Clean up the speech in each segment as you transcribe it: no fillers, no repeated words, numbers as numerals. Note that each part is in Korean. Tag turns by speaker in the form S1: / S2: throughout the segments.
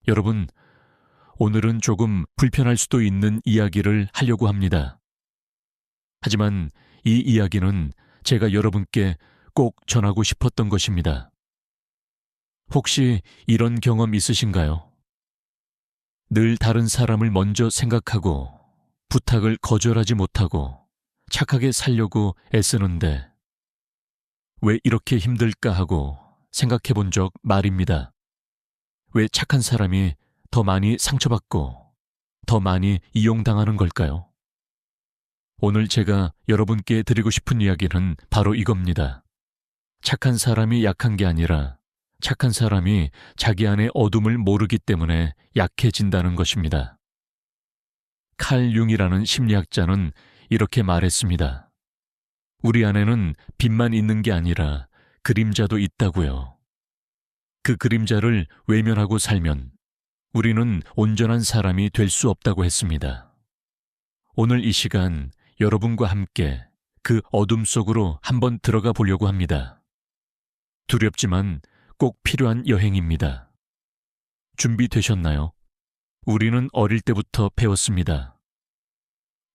S1: 여러분, 오늘은 조금 불편할 수도 있는 이야기를 하려고 합니다. 하지만 이 이야기는 제가 여러분께 꼭 전하고 싶었던 것입니다. 혹시 이런 경험 있으신가요? 늘 다른 사람을 먼저 생각하고 부탁을 거절하지 못하고 착하게 살려고 애쓰는데 왜 이렇게 힘들까 하고 생각해 본 적 말입니다. 왜 착한 사람이 더 많이 상처받고 더 많이 이용당하는 걸까요? 오늘 제가 여러분께 드리고 싶은 이야기는 바로 이겁니다. 착한 사람이 약한 게 아니라 착한 사람이 자기 안의 어둠을 모르기 때문에 약해진다는 것입니다. 칼 융이라는 심리학자는 이렇게 말했습니다. 우리 안에는 빛만 있는 게 아니라 그림자도 있다고요. 그 그림자를 외면하고 살면 우리는 온전한 사람이 될 수 없다고 했습니다. 오늘 이 시간 여러분과 함께 그 어둠 속으로 한번 들어가 보려고 합니다. 두렵지만 꼭 필요한 여행입니다. 준비되셨나요? 우리는 어릴 때부터 배웠습니다.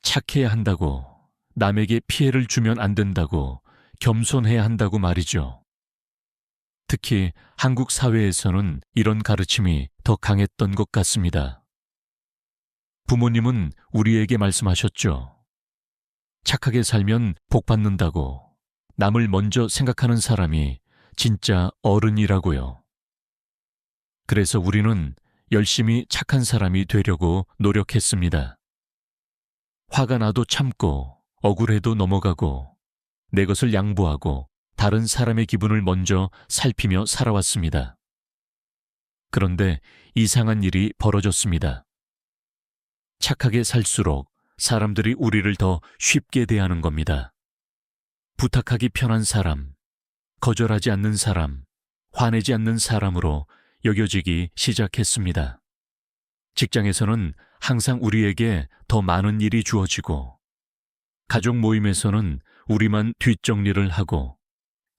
S1: 착해야 한다고, 남에게 피해를 주면 안 된다고, 겸손해야 한다고 말이죠. 특히 한국 사회에서는 이런 가르침이 더 강했던 것 같습니다. 부모님은 우리에게 말씀하셨죠. 착하게 살면 복 받는다고, 남을 먼저 생각하는 사람이 진짜 어른이라고요. 그래서 우리는 열심히 착한 사람이 되려고 노력했습니다. 화가 나도 참고, 억울해도 넘어가고, 내 것을 양보하고, 다른 사람의 기분을 먼저 살피며 살아왔습니다. 그런데 이상한 일이 벌어졌습니다. 착하게 살수록 사람들이 우리를 더 쉽게 대하는 겁니다. 부탁하기 편한 사람, 거절하지 않는 사람, 화내지 않는 사람으로 여겨지기 시작했습니다. 직장에서는 항상 우리에게 더 많은 일이 주어지고, 가족 모임에서는 우리만 뒷정리를 하고,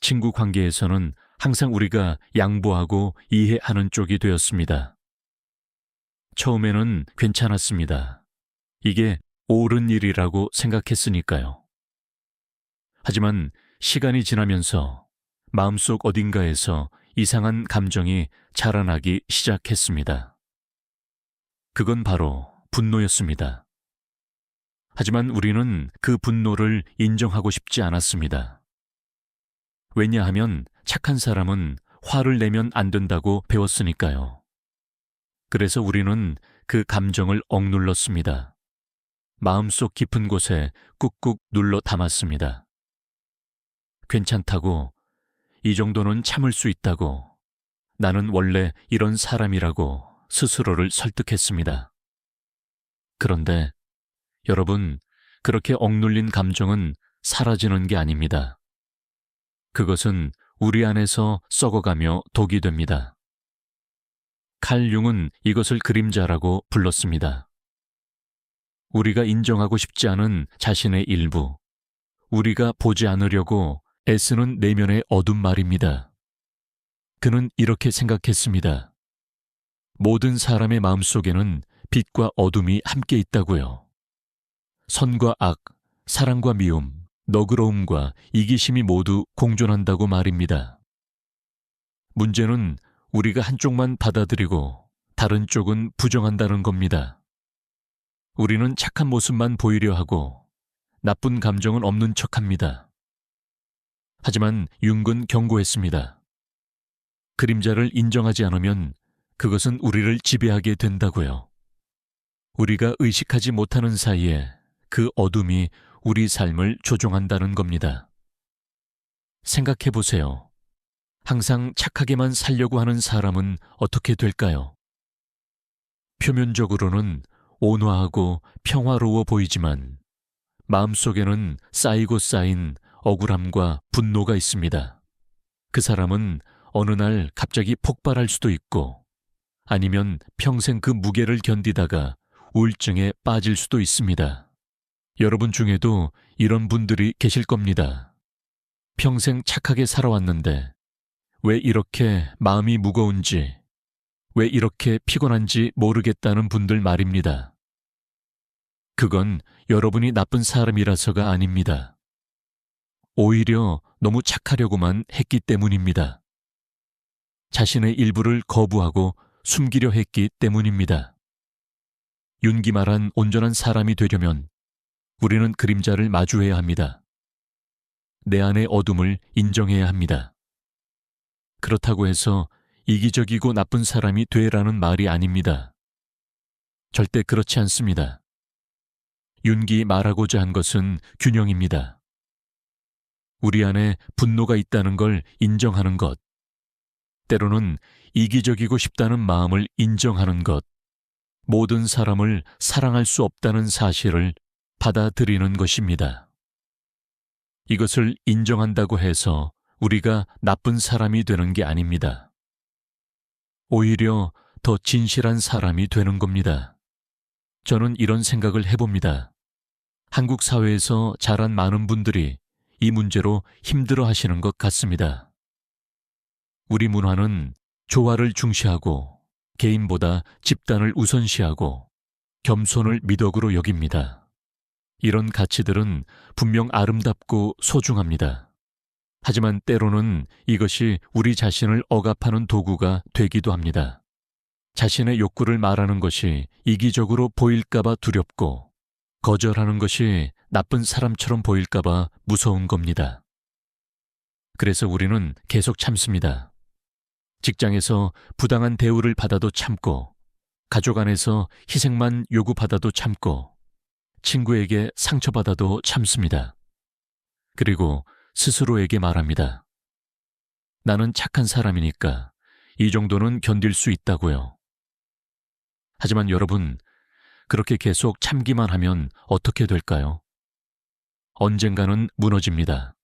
S1: 친구 관계에서는 항상 우리가 양보하고 이해하는 쪽이 되었습니다. 처음에는 괜찮았습니다. 이게 옳은 일이라고 생각했으니까요. 하지만 시간이 지나면서 마음속 어딘가에서 이상한 감정이 자라나기 시작했습니다. 그건 바로 분노였습니다. 하지만 우리는 그 분노를 인정하고 싶지 않았습니다. 왜냐하면 착한 사람은 화를 내면 안 된다고 배웠으니까요. 그래서 우리는 그 감정을 억눌렀습니다. 마음속 깊은 곳에 꾹꾹 눌러 담았습니다. 괜찮다고, 이 정도는 참을 수 있다고, 나는 원래 이런 사람이라고 스스로를 설득했습니다. 그런데 여러분, 그렇게 억눌린 감정은 사라지는 게 아닙니다. 그것은 우리 안에서 썩어가며 독이 됩니다. 칼 융은 이것을 그림자라고 불렀습니다. 우리가 인정하고 싶지 않은 자신의 일부, 우리가 보지 않으려고 애쓰는 내면의 어둠 말입니다. 그는 이렇게 생각했습니다. 모든 사람의 마음속에는 빛과 어둠이 함께 있다고요. 선과 악, 사랑과 미움, 너그러움과 이기심이 모두 공존한다고 말입니다. 문제는 우리가 한쪽만 받아들이고 다른 쪽은 부정한다는 겁니다. 우리는 착한 모습만 보이려 하고 나쁜 감정은 없는 척합니다. 하지만 융은 경고했습니다. 그림자를 인정하지 않으면 그것은 우리를 지배하게 된다고요. 우리가 의식하지 못하는 사이에 그 어둠이 우리 삶을 조종한다는 겁니다. 생각해 보세요. 항상 착하게만 살려고 하는 사람은 어떻게 될까요? 표면적으로는 온화하고 평화로워 보이지만 마음속에는 쌓이고 쌓인 억울함과 분노가 있습니다. 그 사람은 어느 날 갑자기 폭발할 수도 있고 아니면 평생 그 무게를 견디다가 우울증에 빠질 수도 있습니다. 여러분 중에도 이런 분들이 계실 겁니다. 평생 착하게 살아왔는데 왜 이렇게 마음이 무거운지, 왜 이렇게 피곤한지 모르겠다는 분들 말입니다. 그건 여러분이 나쁜 사람이라서가 아닙니다. 오히려 너무 착하려고만 했기 때문입니다. 자신의 일부를 거부하고 숨기려 했기 때문입니다. 윤기 말한 온전한 사람이 되려면 우리는 그림자를 마주해야 합니다. 내 안의 어둠을 인정해야 합니다. 그렇다고 해서 이기적이고 나쁜 사람이 되라는 말이 아닙니다. 절대 그렇지 않습니다. 윤기 말하고자 한 것은 균형입니다. 우리 안에 분노가 있다는 걸 인정하는 것, 때로는 이기적이고 싶다는 마음을 인정하는 것, 모든 사람을 사랑할 수 없다는 사실을 받아들이는 것입니다. 이것을 인정한다고 해서 우리가 나쁜 사람이 되는 게 아닙니다. 오히려 더 진실한 사람이 되는 겁니다. 저는 이런 생각을 해봅니다. 한국 사회에서 자란 많은 분들이 이 문제로 힘들어 하시는 것 같습니다. 우리 문화는 조화를 중시하고 개인보다 집단을 우선시하고 겸손을 미덕으로 여깁니다. 이런 가치들은 분명 아름답고 소중합니다. 하지만 때로는 이것이 우리 자신을 억압하는 도구가 되기도 합니다. 자신의 욕구를 말하는 것이 이기적으로 보일까봐 두렵고 거절하는 것이 나쁜 사람처럼 보일까봐 무서운 겁니다. 그래서 우리는 계속 참습니다. 직장에서 부당한 대우를 받아도 참고, 가족 안에서 희생만 요구받아도 참고, 친구에게 상처받아도 참습니다. 그리고 스스로에게 말합니다. 나는 착한 사람이니까 이 정도는 견딜 수 있다고요. 하지만 여러분, 그렇게 계속 참기만 하면 어떻게 될까요? 언젠가는 무너집니다.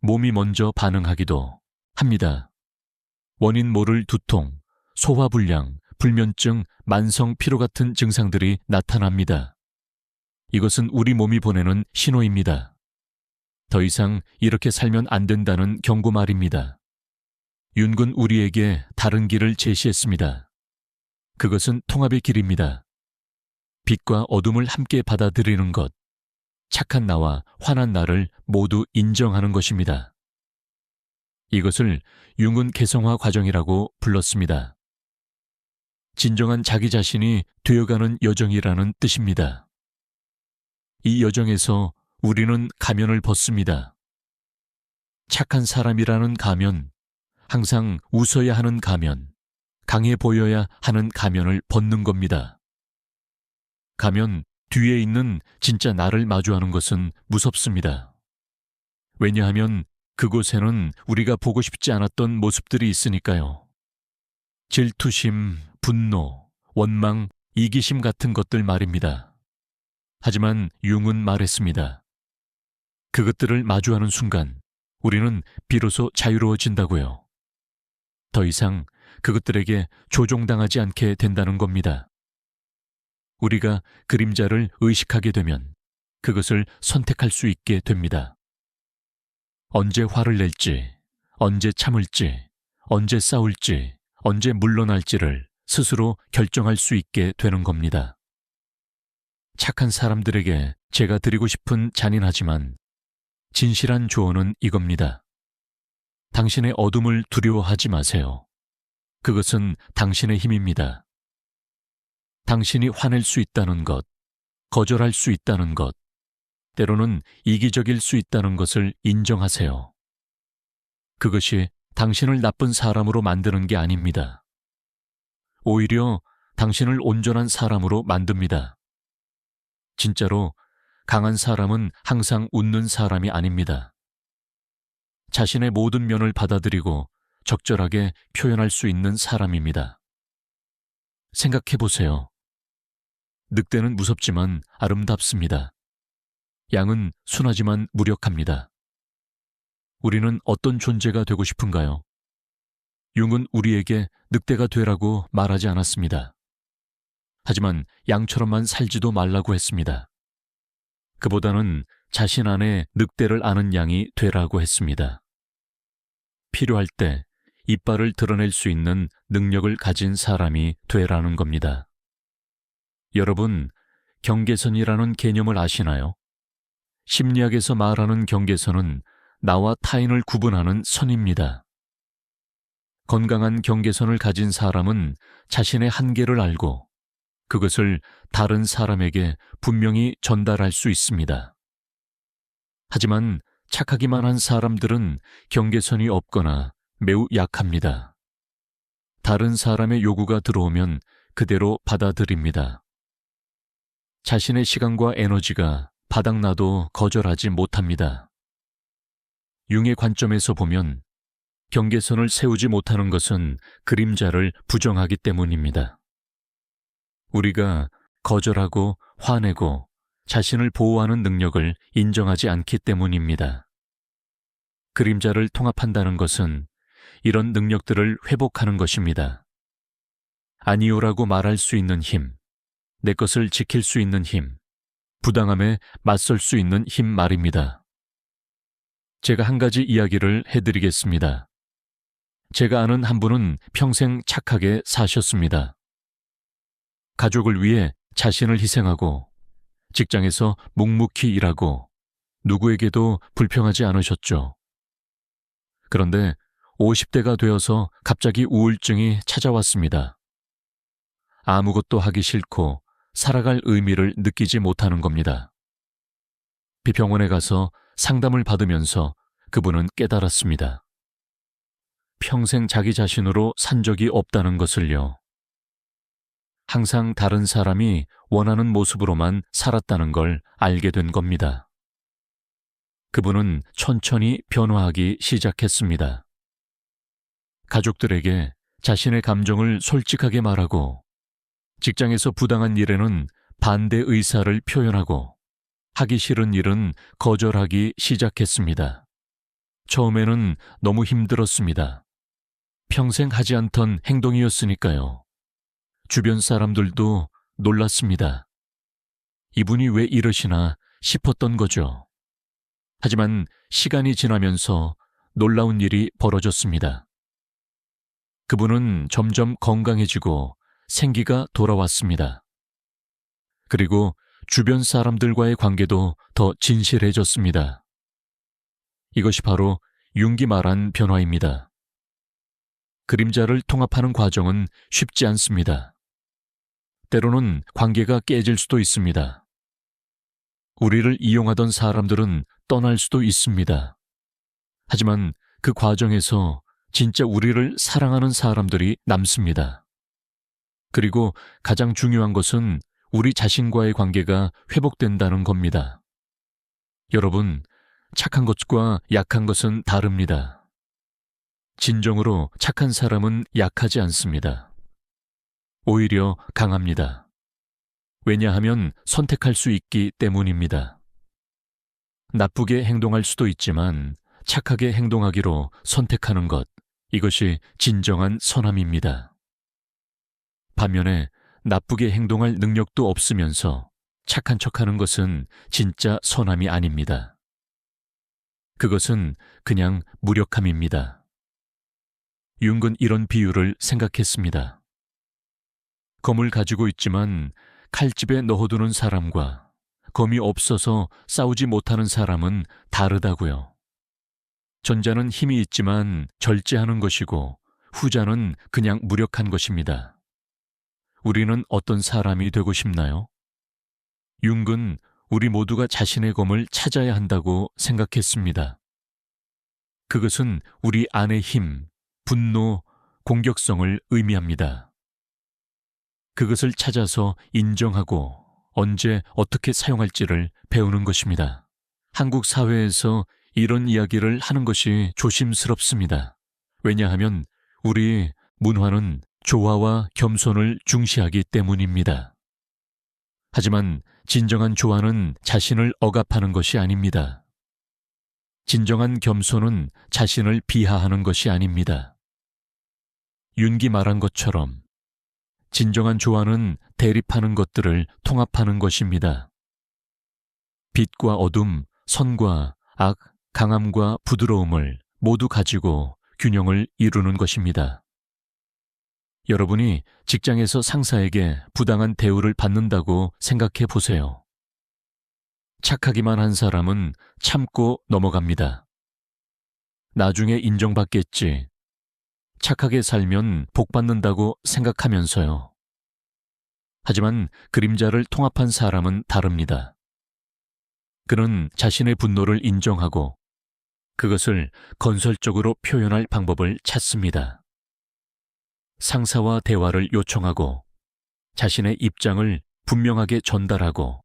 S1: 몸이 먼저 반응하기도 합니다. 원인 모를 두통, 소화불량, 불면증, 만성 피로 같은 증상들이 나타납니다. 이것은 우리 몸이 보내는 신호입니다. 더 이상 이렇게 살면 안 된다는 경고 말입니다. 윤군 우리에게 다른 길을 제시했습니다. 그것은 통합의 길입니다. 빛과 어둠을 함께 받아들이는 것, 착한 나와 화난 나를 모두 인정하는 것입니다. 이것을 융은 개성화 과정이라고 불렀습니다. 진정한 자기 자신이 되어가는 여정이라는 뜻입니다. 이 여정에서 우리는 가면을 벗습니다. 착한 사람이라는 가면, 항상 웃어야 하는 가면, 강해 보여야 하는 가면을 벗는 겁니다. 가면 뒤에 있는 진짜 나를 마주하는 것은 무섭습니다. 왜냐하면 그곳에는 우리가 보고 싶지 않았던 모습들이 있으니까요. 질투심, 분노, 원망, 이기심 같은 것들 말입니다. 하지만 융은 말했습니다. 그것들을 마주하는 순간 우리는 비로소 자유로워진다고요. 더 이상 그것들에게 조종당하지 않게 된다는 겁니다. 우리가 그림자를 의식하게 되면 그것을 선택할 수 있게 됩니다. 언제 화를 낼지, 언제 참을지, 언제 싸울지, 언제 물러날지를 스스로 결정할 수 있게 되는 겁니다. 착한 사람들에게 제가 드리고 싶은 잔인하지만 진실한 조언은 이겁니다. 당신의 어둠을 두려워하지 마세요. 그것은 당신의 힘입니다. 당신이 화낼 수 있다는 것, 거절할 수 있다는 것, 때로는 이기적일 수 있다는 것을 인정하세요. 그것이 당신을 나쁜 사람으로 만드는 게 아닙니다. 오히려 당신을 온전한 사람으로 만듭니다. 진짜로 강한 사람은 항상 웃는 사람이 아닙니다. 자신의 모든 면을 받아들이고 적절하게 표현할 수 있는 사람입니다. 생각해 보세요. 늑대는 무섭지만 아름답습니다. 양은 순하지만 무력합니다. 우리는 어떤 존재가 되고 싶은가요? 융은 우리에게 늑대가 되라고 말하지 않았습니다. 하지만 양처럼만 살지도 말라고 했습니다. 그보다는 자신 안에 늑대를 아는 양이 되라고 했습니다. 필요할 때 이빨을 드러낼 수 있는 능력을 가진 사람이 되라는 겁니다. 여러분, 경계선이라는 개념을 아시나요? 심리학에서 말하는 경계선은 나와 타인을 구분하는 선입니다. 건강한 경계선을 가진 사람은 자신의 한계를 알고 그것을 다른 사람에게 분명히 전달할 수 있습니다. 하지만 착하기만 한 사람들은 경계선이 없거나 매우 약합니다. 다른 사람의 요구가 들어오면 그대로 받아들입니다. 자신의 시간과 에너지가 바닥나도 거절하지 못합니다. 융의 관점에서 보면 경계선을 세우지 못하는 것은 그림자를 부정하기 때문입니다. 우리가 거절하고 화내고 자신을 보호하는 능력을 인정하지 않기 때문입니다. 그림자를 통합한다는 것은 이런 능력들을 회복하는 것입니다. 아니오라고 말할 수 있는 힘, 내 것을 지킬 수 있는 힘, 부당함에 맞설 수 있는 힘 말입니다. 제가 한 가지 이야기를 해드리겠습니다. 제가 아는 한 분은 평생 착하게 사셨습니다. 가족을 위해 자신을 희생하고 직장에서 묵묵히 일하고 누구에게도 불평하지 않으셨죠. 그런데 50대가 되어서 갑자기 우울증이 찾아왔습니다. 아무것도 하기 싫고 살아갈 의미를 느끼지 못하는 겁니다. 비병원에 가서 상담을 받으면서 그분은 깨달았습니다. 평생 자기 자신으로 산 적이 없다는 것을요. 항상 다른 사람이 원하는 모습으로만 살았다는 걸 알게 된 겁니다. 그분은 천천히 변화하기 시작했습니다. 가족들에게 자신의 감정을 솔직하게 말하고 직장에서 부당한 일에는 반대 의사를 표현하고 하기 싫은 일은 거절하기 시작했습니다. 처음에는 너무 힘들었습니다. 평생 하지 않던 행동이었으니까요. 주변 사람들도 놀랐습니다. 이분이 왜 이러시나 싶었던 거죠. 하지만 시간이 지나면서 놀라운 일이 벌어졌습니다. 그분은 점점 건강해지고 생기가 돌아왔습니다. 그리고 주변 사람들과의 관계도 더 진실해졌습니다. 이것이 바로 융기 말한 변화입니다. 그림자를 통합하는 과정은 쉽지 않습니다. 때로는 관계가 깨질 수도 있습니다. 우리를 이용하던 사람들은 떠날 수도 있습니다. 하지만 그 과정에서 진짜 우리를 사랑하는 사람들이 남습니다. 그리고 가장 중요한 것은 우리 자신과의 관계가 회복된다는 겁니다. 여러분, 착한 것과 약한 것은 다릅니다. 진정으로 착한 사람은 약하지 않습니다. 오히려 강합니다. 왜냐하면 선택할 수 있기 때문입니다. 나쁘게 행동할 수도 있지만 착하게 행동하기로 선택하는 것, 이것이 진정한 선함입니다. 반면에 나쁘게 행동할 능력도 없으면서 착한 척하는 것은 진짜 선함이 아닙니다. 그것은 그냥 무력함입니다. 융은 이런 비유를 생각했습니다. 검을 가지고 있지만 칼집에 넣어두는 사람과 검이 없어서 싸우지 못하는 사람은 다르다고요. 전자는 힘이 있지만 절제하는 것이고 후자는 그냥 무력한 것입니다. 우리는 어떤 사람이 되고 싶나요? 융은 우리 모두가 자신의 검을 찾아야 한다고 생각했습니다. 그것은 우리 안의 힘, 분노, 공격성을 의미합니다. 그것을 찾아서 인정하고 언제 어떻게 사용할지를 배우는 것입니다. 한국 사회에서 이런 이야기를 하는 것이 조심스럽습니다. 왜냐하면 우리 문화는 조화와 겸손을 중시하기 때문입니다. 하지만 진정한 조화는 자신을 억압하는 것이 아닙니다. 진정한 겸손은 자신을 비하하는 것이 아닙니다. 윤기 말한 것처럼 진정한 조화는 대립하는 것들을 통합하는 것입니다. 빛과 어둠, 선과 악, 강함과 부드러움을 모두 가지고 균형을 이루는 것입니다. 여러분이 직장에서 상사에게 부당한 대우를 받는다고 생각해 보세요. 착하기만 한 사람은 참고 넘어갑니다. 나중에 인정받겠지. 착하게 살면 복받는다고 생각하면서요. 하지만 그림자를 통합한 사람은 다릅니다. 그는 자신의 분노를 인정하고 그것을 건설적으로 표현할 방법을 찾습니다. 상사와 대화를 요청하고 자신의 입장을 분명하게 전달하고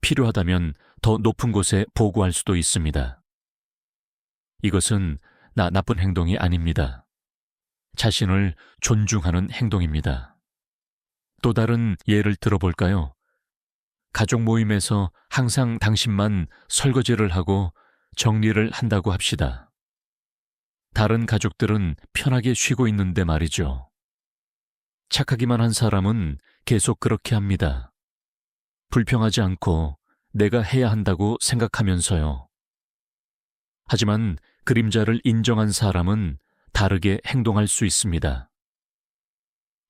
S1: 필요하다면 더 높은 곳에 보고할 수도 있습니다. 이것은 나 나쁜 행동이 아닙니다. 자신을 존중하는 행동입니다. 또 다른 예를 들어볼까요? 가족 모임에서 항상 당신만 설거지를 하고 정리를 한다고 합시다. 다른 가족들은 편하게 쉬고 있는데 말이죠. 착하기만 한 사람은 계속 그렇게 합니다. 불평하지 않고 내가 해야 한다고 생각하면서요. 하지만 그림자를 인정한 사람은 다르게 행동할 수 있습니다.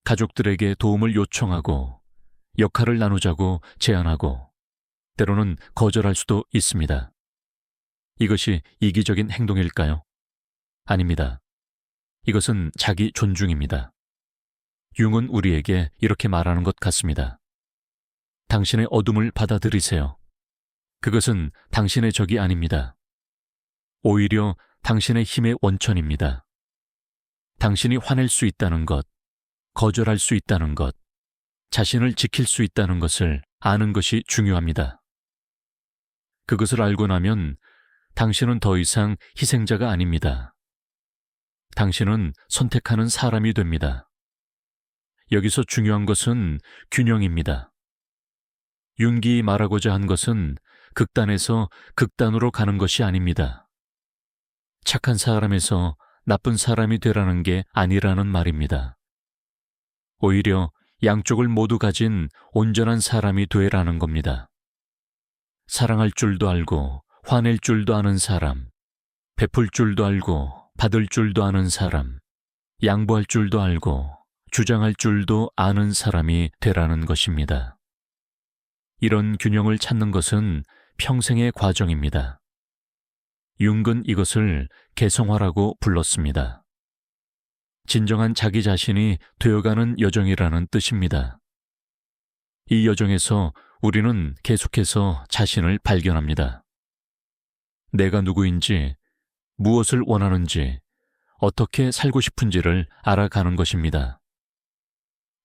S1: 가족들에게 도움을 요청하고 역할을 나누자고 제안하고 때로는 거절할 수도 있습니다. 이것이 이기적인 행동일까요? 아닙니다. 이것은 자기 존중입니다. 융은 우리에게 이렇게 말하는 것 같습니다. 당신의 어둠을 받아들이세요. 그것은 당신의 적이 아닙니다. 오히려 당신의 힘의 원천입니다. 당신이 화낼 수 있다는 것, 거절할 수 있다는 것, 자신을 지킬 수 있다는 것을 아는 것이 중요합니다. 그것을 알고 나면 당신은 더 이상 희생자가 아닙니다. 당신은 선택하는 사람이 됩니다. 여기서 중요한 것은 균형입니다. 윤기 말하고자 한 것은 극단에서 극단으로 가는 것이 아닙니다. 착한 사람에서 나쁜 사람이 되라는 게 아니라는 말입니다. 오히려 양쪽을 모두 가진 온전한 사람이 되라는 겁니다. 사랑할 줄도 알고 화낼 줄도 아는 사람, 베풀 줄도 알고 받을 줄도 아는 사람, 양보할 줄도 알고 주장할 줄도 아는 사람이 되라는 것입니다. 이런 균형을 찾는 것은 평생의 과정입니다. 융은 이것을 개성화라고 불렀습니다. 진정한 자기 자신이 되어가는 여정이라는 뜻입니다. 이 여정에서 우리는 계속해서 자신을 발견합니다. 내가 누구인지, 무엇을 원하는지, 어떻게 살고 싶은지를 알아가는 것입니다.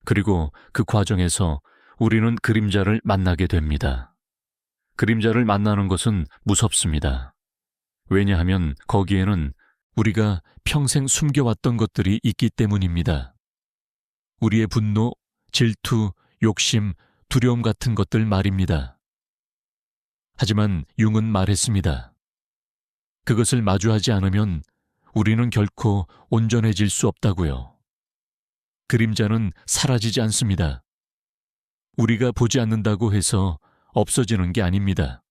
S1: 그리고 그 과정에서 우리는 그림자를 만나게 됩니다. 그림자를 만나는 것은 무섭습니다. 왜냐하면 거기에는 우리가 평생 숨겨왔던 것들이 있기 때문입니다. 우리의 분노, 질투, 욕심, 두려움 같은 것들 말입니다. 하지만 융은 말했습니다. 그것을 마주하지 않으면 우리는 결코 온전해질 수 없다고요. 그림자는 사라지지 않습니다. 우리가 보지 않는다고 해서 없어지는 게 아닙니다.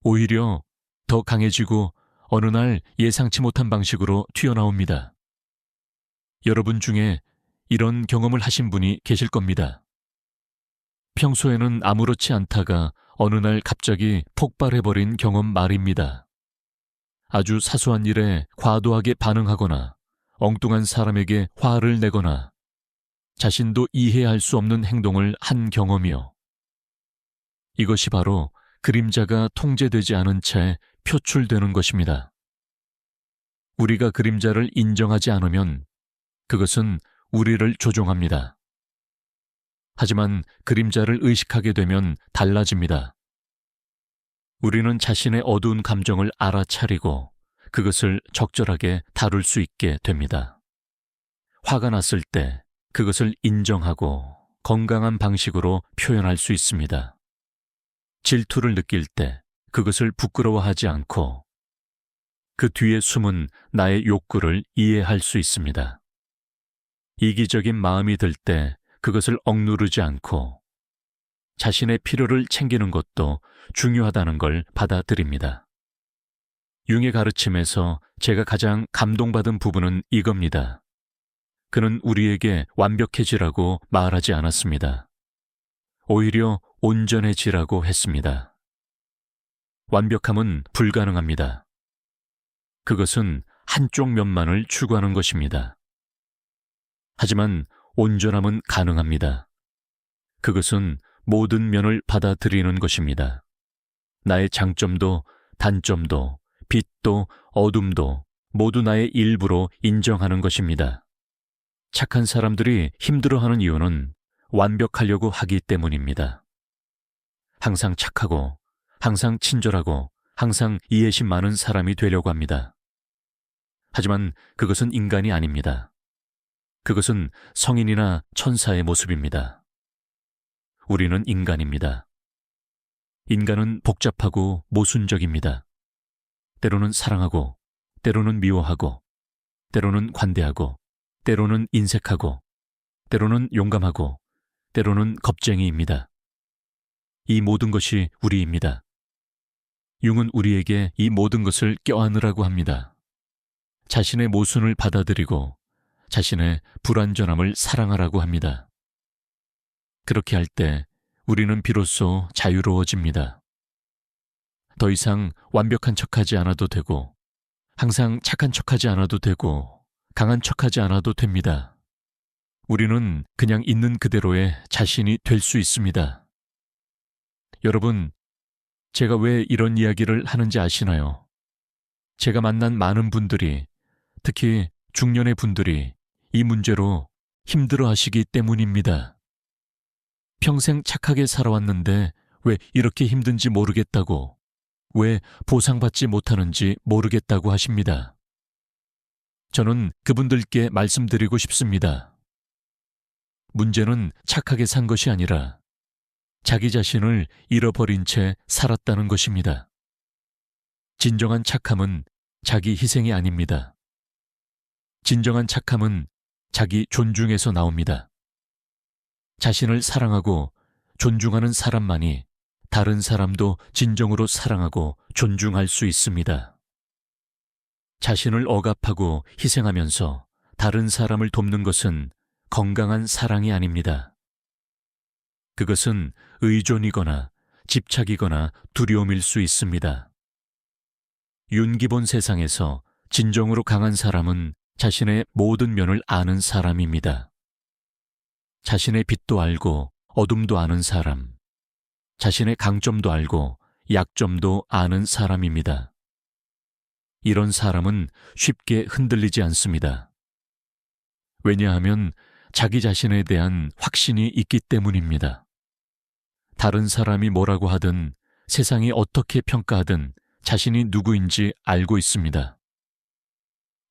S1: 오히려 더 강해지고 어느 날 예상치 못한 방식으로 튀어나옵니다. 여러분 중에 이런 경험을 하신 분이 계실 겁니다. 평소에는 아무렇지 않다가 어느 날 갑자기 폭발해버린 경험 말입니다. 아주 사소한 일에 과도하게 반응하거나 엉뚱한 사람에게 화를 내거나 자신도 이해할 수 없는 행동을 한 경험이요. 이것이 바로 그림자가 통제되지 않은 채 표출되는 것입니다. 우리가 그림자를 인정하지 않으면 그것은 우리를 조종합니다. 하지만 그림자를 의식하게 되면 달라집니다. 우리는 자신의 어두운 감정을 알아차리고 그것을 적절하게 다룰 수 있게 됩니다. 화가 났을 때 그것을 인정하고 건강한 방식으로 표현할 수 있습니다. 질투를 느낄 때 그것을 부끄러워하지 않고 그 뒤에 숨은 나의 욕구를 이해할 수 있습니다. 이기적인 마음이 들 때 그것을 억누르지 않고 자신의 필요를 챙기는 것도 중요하다는 걸 받아들입니다. 융의 가르침에서 제가 가장 감동받은 부분은 이겁니다. 그는 우리에게 완벽해지라고 말하지 않았습니다. 오히려 온전해지라고 했습니다. 완벽함은 불가능합니다. 그것은 한쪽 면만을 추구하는 것입니다. 하지만 온전함은 가능합니다. 그것은 모든 면을 받아들이는 것입니다. 나의 장점도 단점도 빛도 어둠도 모두 나의 일부로 인정하는 것입니다. 착한 사람들이 힘들어하는 이유는 완벽하려고 하기 때문입니다. 항상 착하고 항상 친절하고 항상 이해심 많은 사람이 되려고 합니다. 하지만 그것은 인간이 아닙니다. 그것은 성인이나 천사의 모습입니다. 우리는 인간입니다. 인간은 복잡하고 모순적입니다. 때로는 사랑하고, 때로는 미워하고, 때로는 관대하고, 때로는 인색하고, 때로는 용감하고, 때로는 겁쟁이입니다. 이 모든 것이 우리입니다. 융은 우리에게 이 모든 것을 껴안으라고 합니다. 자신의 모순을 받아들이고 자신의 불완전함을 사랑하라고 합니다. 그렇게 할 때 우리는 비로소 자유로워집니다. 더 이상 완벽한 척하지 않아도 되고, 항상 착한 척하지 않아도 되고, 강한 척하지 않아도 됩니다. 우리는 그냥 있는 그대로의 자신이 될 수 있습니다. 여러분, 제가 왜 이런 이야기를 하는지 아시나요? 제가 만난 많은 분들이, 특히 중년의 분들이 이 문제로 힘들어 하시기 때문입니다. 평생 착하게 살아왔는데 왜 이렇게 힘든지 모르겠다고, 왜 보상받지 못하는지 모르겠다고 하십니다. 저는 그분들께 말씀드리고 싶습니다. 문제는 착하게 산 것이 아니라 자기 자신을 잃어버린 채 살았다는 것입니다. 진정한 착함은 자기 희생이 아닙니다. 진정한 착함은 자기 존중에서 나옵니다. 자신을 사랑하고 존중하는 사람만이 다른 사람도 진정으로 사랑하고 존중할 수 있습니다. 자신을 억압하고 희생하면서 다른 사람을 돕는 것은 건강한 사랑이 아닙니다. 그것은 의존이거나 집착이거나 두려움일 수 있습니다. 윤기본 세상에서 진정으로 강한 사람은 자신의 모든 면을 아는 사람입니다. 자신의 빛도 알고 어둠도 아는 사람, 자신의 강점도 알고 약점도 아는 사람입니다. 이런 사람은 쉽게 흔들리지 않습니다. 왜냐하면 자기 자신에 대한 확신이 있기 때문입니다. 다른 사람이 뭐라고 하든 세상이 어떻게 평가하든 자신이 누구인지 알고 있습니다.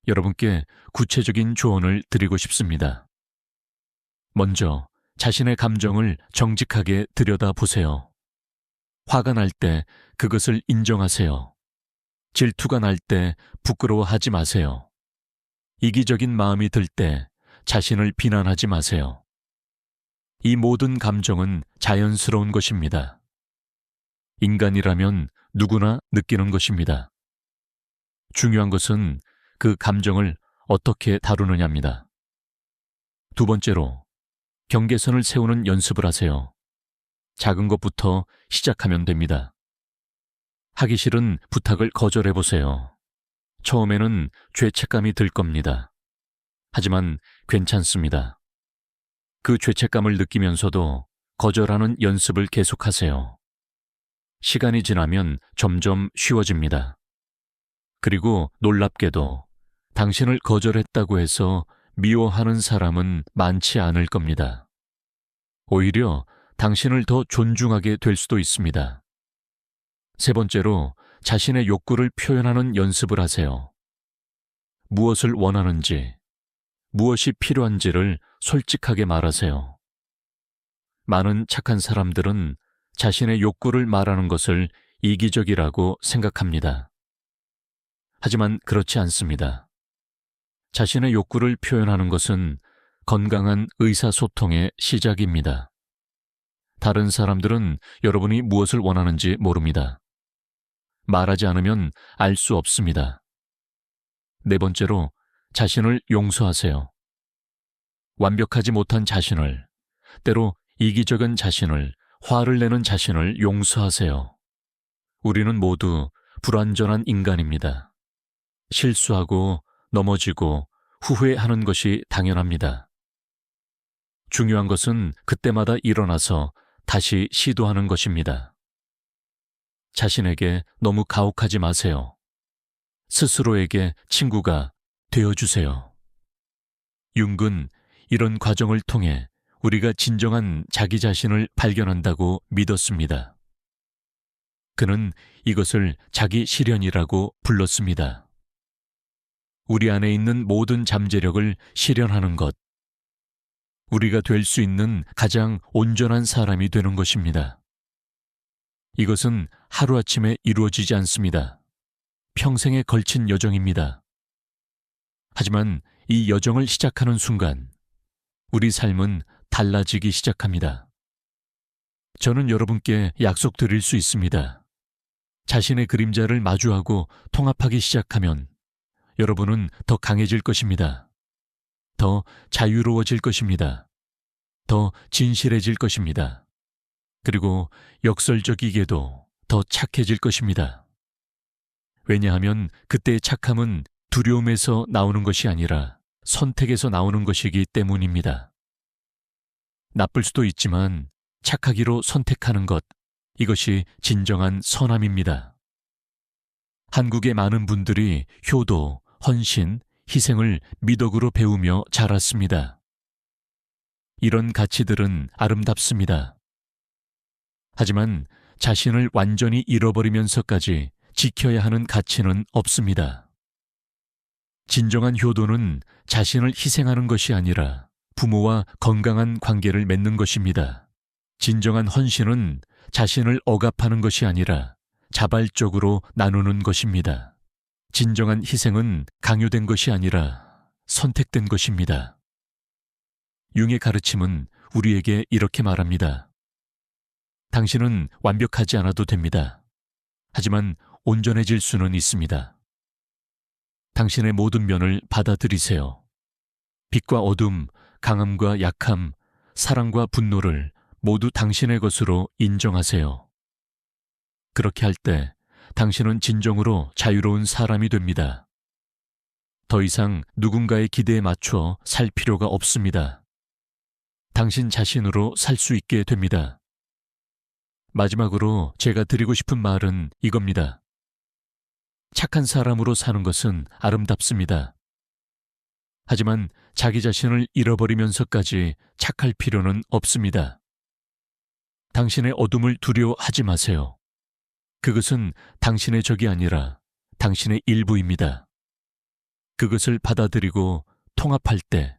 S1: 여러분께 구체적인 조언을 드리고 싶습니다. 먼저 자신의 감정을 정직하게 들여다보세요. 화가 날 때 그것을 인정하세요. 질투가 날 때 부끄러워하지 마세요. 이기적인 마음이 들 때 자신을 비난하지 마세요. 이 모든 감정은 자연스러운 것입니다. 인간이라면 누구나 느끼는 것입니다. 중요한 것은 그 감정을 어떻게 다루느냐입니다. 두 번째로, 경계선을 세우는 연습을 하세요. 작은 것부터 시작하면 됩니다. 하기 싫은 부탁을 거절해보세요. 처음에는 죄책감이 들 겁니다. 하지만 괜찮습니다. 그 죄책감을 느끼면서도 거절하는 연습을 계속하세요. 시간이 지나면 점점 쉬워집니다. 그리고 놀랍게도 당신을 거절했다고 해서 미워하는 사람은 많지 않을 겁니다. 오히려 당신을 더 존중하게 될 수도 있습니다. 세 번째로, 자신의 욕구를 표현하는 연습을 하세요. 무엇을 원하는지, 무엇이 필요한지를 솔직하게 말하세요. 많은 착한 사람들은 자신의 욕구를 말하는 것을 이기적이라고 생각합니다. 하지만 그렇지 않습니다. 자신의 욕구를 표현하는 것은 건강한 의사소통의 시작입니다. 다른 사람들은 여러분이 무엇을 원하는지 모릅니다. 말하지 않으면 알 수 없습니다. 네 번째로, 자신을 용서하세요. 완벽하지 못한 자신을, 때로 이기적인 자신을, 화를 내는 자신을 용서하세요. 우리는 모두 불완전한 인간입니다. 실수하고 넘어지고 후회하는 것이 당연합니다. 중요한 것은 그때마다 일어나서 다시 시도하는 것입니다. 자신에게 너무 가혹하지 마세요. 스스로에게 친구가 되어주세요. 융은 이런 과정을 통해 우리가 진정한 자기 자신을 발견한다고 믿었습니다. 그는 이것을 자기 실현이라고 불렀습니다. 우리 안에 있는 모든 잠재력을 실현하는 것, 우리가 될 수 있는 가장 온전한 사람이 되는 것입니다. 이것은 하루아침에 이루어지지 않습니다. 평생에 걸친 여정입니다. 하지만 이 여정을 시작하는 순간 우리 삶은 달라지기 시작합니다. 저는 여러분께 약속드릴 수 있습니다. 자신의 그림자를 마주하고 통합하기 시작하면 여러분은 더 강해질 것입니다. 더 자유로워질 것입니다. 더 진실해질 것입니다. 그리고 역설적이게도 더 착해질 것입니다. 왜냐하면 그때의 착함은 두려움에서 나오는 것이 아니라 선택에서 나오는 것이기 때문입니다. 나쁠 수도 있지만 착하기로 선택하는 것, 이것이 진정한 선함입니다. 한국의 많은 분들이 효도, 헌신, 희생을 미덕으로 배우며 자랐습니다. 이런 가치들은 아름답습니다. 하지만 자신을 완전히 잃어버리면서까지 지켜야 하는 가치는 없습니다. 진정한 효도는 자신을 희생하는 것이 아니라 부모와 건강한 관계를 맺는 것입니다. 진정한 헌신은 자신을 억압하는 것이 아니라 자발적으로 나누는 것입니다. 진정한 희생은 강요된 것이 아니라 선택된 것입니다. 융의 가르침은 우리에게 이렇게 말합니다. 당신은 완벽하지 않아도 됩니다. 하지만 온전해질 수는 있습니다. 당신의 모든 면을 받아들이세요. 빛과 어둠, 강함과 약함, 사랑과 분노를 모두 당신의 것으로 인정하세요. 그렇게 할 때 당신은 진정으로 자유로운 사람이 됩니다. 더 이상 누군가의 기대에 맞춰 살 필요가 없습니다. 당신 자신으로 살 수 있게 됩니다. 마지막으로 제가 드리고 싶은 말은 이겁니다. 착한 사람으로 사는 것은 아름답습니다. 하지만 자기 자신을 잃어버리면서까지 착할 필요는 없습니다. 당신의 어둠을 두려워하지 마세요. 그것은 당신의 적이 아니라 당신의 일부입니다. 그것을 받아들이고 통합할 때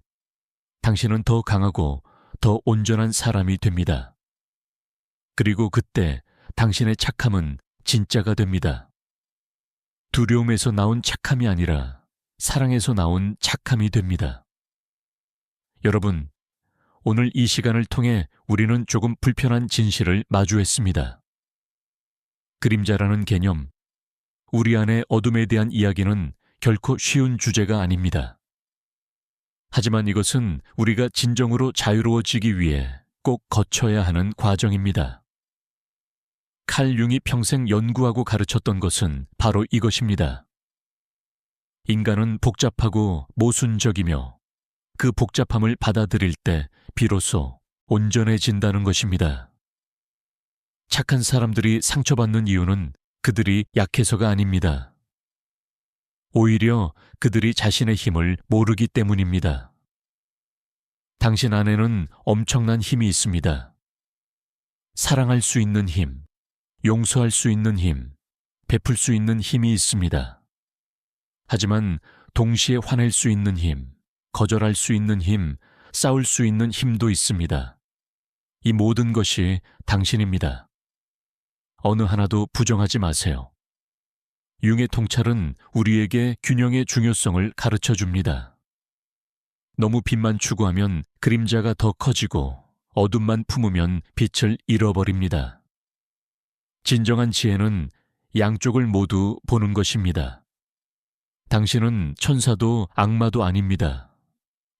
S1: 당신은 더 강하고 더 온전한 사람이 됩니다. 그리고 그때 당신의 착함은 진짜가 됩니다. 두려움에서 나온 착함이 아니라 사랑에서 나온 착함이 됩니다. 여러분, 오늘 이 시간을 통해 우리는 조금 불편한 진실을 마주했습니다. 그림자라는 개념, 우리 안의 어둠에 대한 이야기는 결코 쉬운 주제가 아닙니다. 하지만 이것은 우리가 진정으로 자유로워지기 위해 꼭 거쳐야 하는 과정입니다. 칼 융이 평생 연구하고 가르쳤던 것은 바로 이것입니다. 인간은 복잡하고 모순적이며 그 복잡함을 받아들일 때 비로소 온전해진다는 것입니다. 착한 사람들이 상처받는 이유는 그들이 약해서가 아닙니다. 오히려 그들이 자신의 힘을 모르기 때문입니다. 당신 안에는 엄청난 힘이 있습니다. 사랑할 수 있는 힘, 용서할 수 있는 힘, 베풀 수 있는 힘이 있습니다. 하지만 동시에 화낼 수 있는 힘, 거절할 수 있는 힘, 싸울 수 있는 힘도 있습니다. 이 모든 것이 당신입니다. 어느 하나도 부정하지 마세요. 융의 통찰은 우리에게 균형의 중요성을 가르쳐 줍니다. 너무 빛만 추구하면 그림자가 더 커지고 어둠만 품으면 빛을 잃어버립니다. 진정한 지혜는 양쪽을 모두 보는 것입니다. 당신은 천사도 악마도 아닙니다.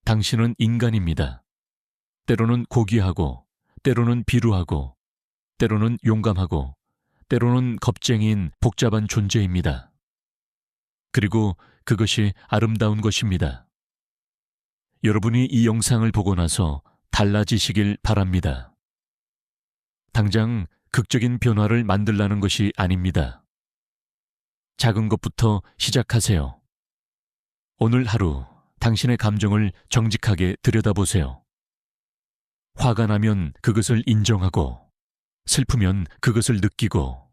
S1: 당신은 인간입니다. 때로는 고귀하고, 때로는 비루하고, 때로는 용감하고, 때로는 겁쟁이인 복잡한 존재입니다. 그리고 그것이 아름다운 것입니다. 여러분이 이 영상을 보고 나서 달라지시길 바랍니다. 당장 극적인 변화를 만들라는 것이 아닙니다. 작은 것부터 시작하세요. 오늘 하루 당신의 감정을 정직하게 들여다보세요. 화가 나면 그것을 인정하고, 슬프면 그것을 느끼고,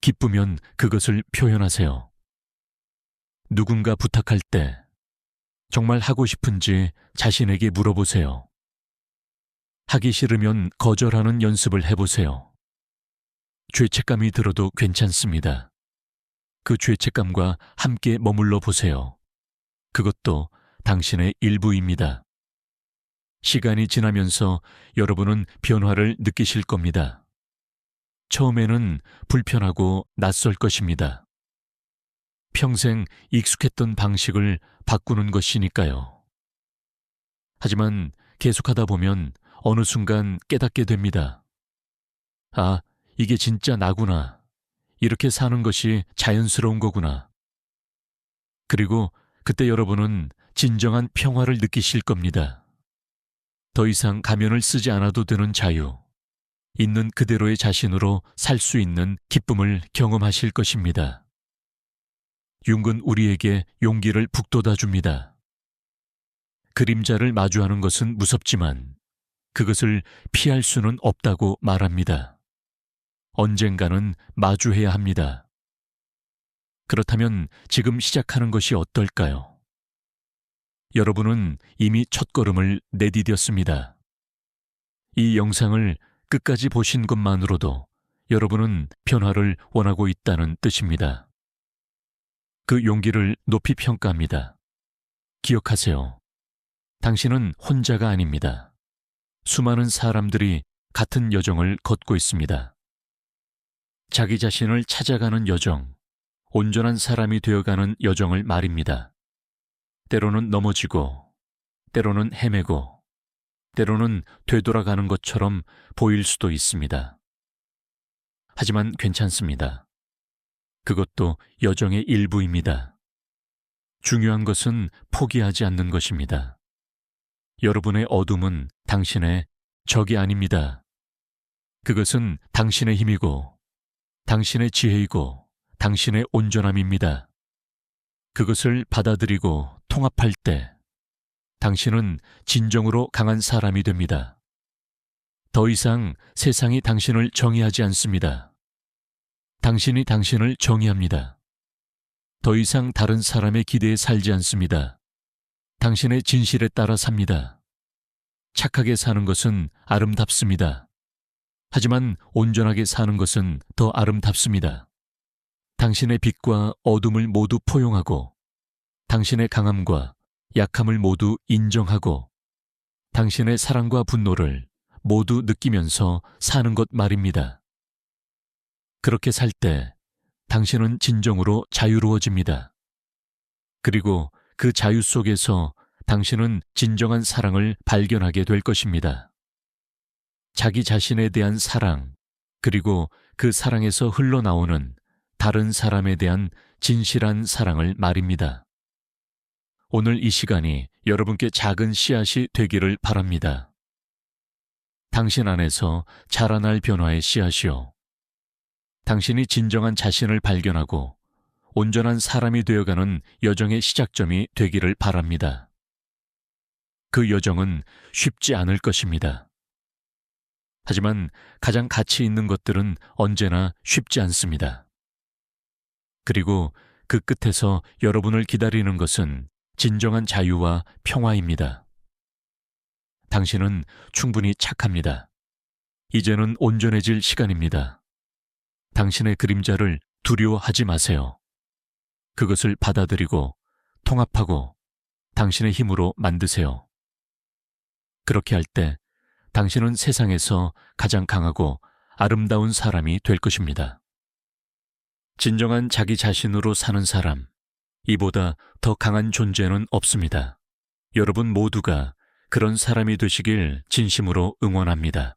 S1: 기쁘면 그것을 표현하세요. 누군가 부탁할 때 정말 하고 싶은지 자신에게 물어보세요. 하기 싫으면 거절하는 연습을 해보세요. 죄책감이 들어도 괜찮습니다. 그 죄책감과 함께 머물러 보세요. 그것도 당신의 일부입니다. 시간이 지나면서 여러분은 변화를 느끼실 겁니다. 처음에는 불편하고 낯설 것입니다. 평생 익숙했던 방식을 바꾸는 것이니까요. 하지만 계속하다 보면 어느 순간 깨닫게 됩니다. 아, 이게 진짜 나구나. 이렇게 사는 것이 자연스러운 거구나. 그리고 그때 여러분은 진정한 평화를 느끼실 겁니다. 더 이상 가면을 쓰지 않아도 되는 자유, 있는 그대로의 자신으로 살 수 있는 기쁨을 경험하실 것입니다. 융은 우리에게 용기를 북돋아 줍니다. 그림자를 마주하는 것은 무섭지만 그것을 피할 수는 없다고 말합니다. 언젠가는 마주해야 합니다. 그렇다면 지금 시작하는 것이 어떨까요? 여러분은 이미 첫걸음을 내디뎠습니다. 이 영상을 끝까지 보신 것만으로도 여러분은 변화를 원하고 있다는 뜻입니다. 그 용기를 높이 평가합니다. 기억하세요. 당신은 혼자가 아닙니다. 수많은 사람들이 같은 여정을 걷고 있습니다. 자기 자신을 찾아가는 여정, 온전한 사람이 되어가는 여정을 말입니다. 때로는 넘어지고, 때로는 헤매고, 때로는 되돌아가는 것처럼 보일 수도 있습니다. 하지만 괜찮습니다. 그것도 여정의 일부입니다. 중요한 것은 포기하지 않는 것입니다. 여러분의 어둠은 당신의 적이 아닙니다. 그것은 당신의 힘이고, 당신의 지혜이고, 당신의 온전함입니다. 그것을 받아들이고 통합할 때 당신은 진정으로 강한 사람이 됩니다. 더 이상 세상이 당신을 정의하지 않습니다. 당신이 당신을 정의합니다. 더 이상 다른 사람의 기대에 살지 않습니다. 당신의 진실에 따라 삽니다. 착하게 사는 것은 아름답습니다. 하지만 온전하게 사는 것은 더 아름답습니다. 당신의 빛과 어둠을 모두 포용하고, 당신의 강함과 약함을 모두 인정하고, 당신의 사랑과 분노를 모두 느끼면서 사는 것 말입니다. 그렇게 살 때 당신은 진정으로 자유로워집니다. 그리고 그 자유 속에서 당신은 진정한 사랑을 발견하게 될 것입니다. 자기 자신에 대한 사랑, 그리고 그 사랑에서 흘러나오는 다른 사람에 대한 진실한 사랑을 말입니다. 오늘 이 시간이 여러분께 작은 씨앗이 되기를 바랍니다. 당신 안에서 자라날 변화의 씨앗이요. 당신이 진정한 자신을 발견하고 온전한 사람이 되어가는 여정의 시작점이 되기를 바랍니다. 그 여정은 쉽지 않을 것입니다. 하지만 가장 가치 있는 것들은 언제나 쉽지 않습니다. 그리고 그 끝에서 여러분을 기다리는 것은 진정한 자유와 평화입니다. 당신은 충분히 착합니다. 이제는 온전해질 시간입니다. 당신의 그림자를 두려워하지 마세요. 그것을 받아들이고 통합하고 당신의 힘으로 만드세요. 그렇게 할 때 당신은 세상에서 가장 강하고 아름다운 사람이 될 것입니다. 진정한 자기 자신으로 사는 사람, 이보다 더 강한 존재는 없습니다. 여러분 모두가 그런 사람이 되시길 진심으로 응원합니다.